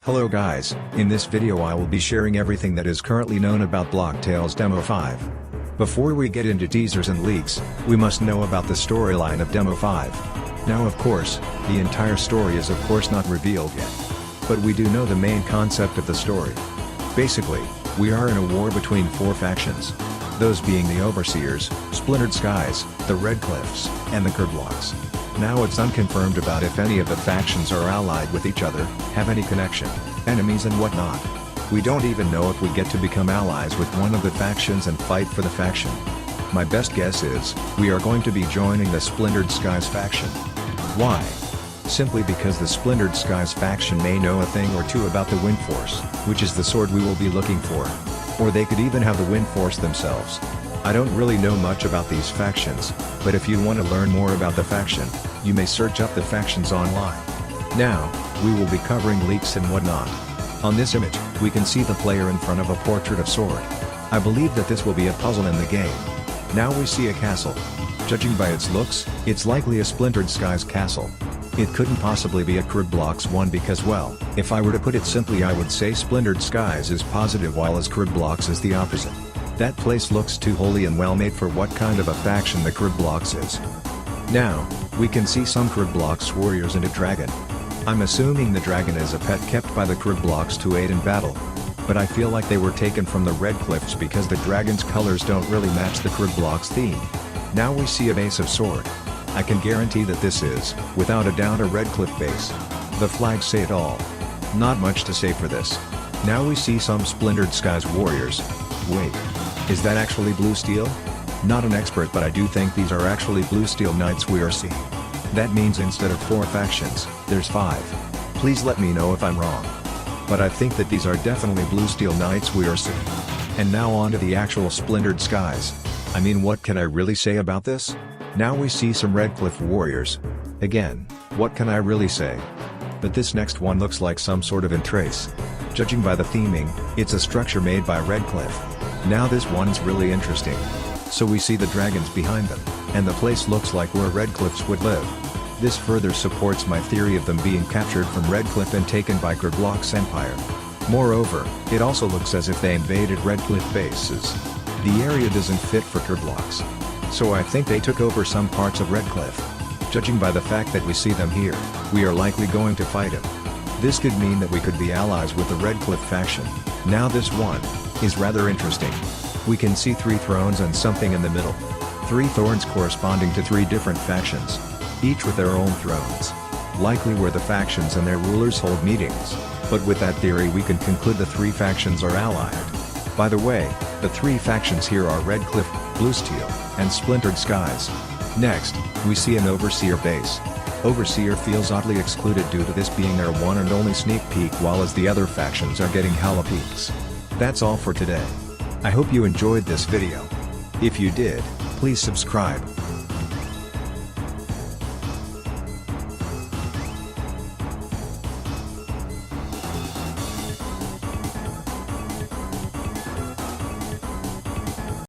Hello guys, in this video I will be sharing everything that is currently known about Blocktails Demo 5. Before we get into teasers and leaks, we must know about the storyline of Demo 5. Now of course, the entire story is of course not revealed yet. But we do know the main concept of the story. Basically, we are in a war between four factions. Those being the Overseers, Splintered Skies, the Red Cliffs, and the Kerblocks. Now it's unconfirmed about if any of the factions are allied with each other, have any connection, enemies and whatnot. We don't even know if we get to become allies with one of the factions and fight for the faction. My best guess is, we are going to be joining the Splintered Skies faction. Why? Simply because the Splintered Skies faction may know a thing or two about the Wind Force, which is the sword we will be looking for. Or they could even have the Wind Force themselves. I don't really know much about these factions, but if you want to learn more about the faction, you may search up the factions online. Now, we will be covering leaks and whatnot. On this image, we can see the player in front of a portrait of sword. I believe that this will be a puzzle in the game. Now we see a castle. Judging by its looks, it's likely a Splintered Skies castle. It couldn't possibly be a Roblox one because well, if I were to put it simply I would say Splintered Skies is positive while as Roblox is the opposite. That place looks too holy and well made for what kind of a faction the Roblox is. Now, we can see some Roblox warriors and a dragon. I'm assuming the dragon is a pet kept by the Roblox to aid in battle. But I feel like they were taken from the Red Cliffs because the dragon's colors don't really match the Roblox theme. Now we see a base of sword. I can guarantee that this is, without a doubt, a Red Cliff base. The flags say it all. Not much to say for this. Now we see some Splintered Skies warriors. Wait. Is that actually blue steel? Not an expert, but I do think these are actually blue steel knights we are seeing. That means instead of 4 factions, there's 5. Please let me know if I'm wrong. But I think that these are definitely blue steel knights we are seeing. And now on to the actual Splintered Skies. I mean, what can I really say about this? Now we see some Red Cliff warriors. Again, what can I really say? But this next one looks like some sort of entrace. Judging by the theming, it's a structure made by Red Cliff. Now this one's really interesting. So we see the dragons behind them, and the place looks like where Red Cliffs would live. This further supports my theory of them being captured from Red Cliff and taken by Roblox Empire. Moreover, it also looks as if they invaded Red Cliff bases. The area doesn't fit for Roblox. So I think they took over some parts of Red Cliff. Judging by the fact that we see them here, we are likely going to fight him. This could mean that we could be allies with the Red Cliff faction. Now this one is rather interesting. We can see 3 thrones and something in the middle. 3 thorns corresponding to 3 different factions, each with their own thrones. Likely where the factions and their rulers hold meetings, but with that theory we can conclude the 3 factions are allied. By the way, the 3 factions here are Red Cliff, Blue Steel, and Splintered Skies. Next, we see an Overseer base. Overseer feels oddly excluded due to this being their one and only sneak peek while as the other factions are getting hella peeks. That's all for today. I hope you enjoyed this video. If you did, please subscribe.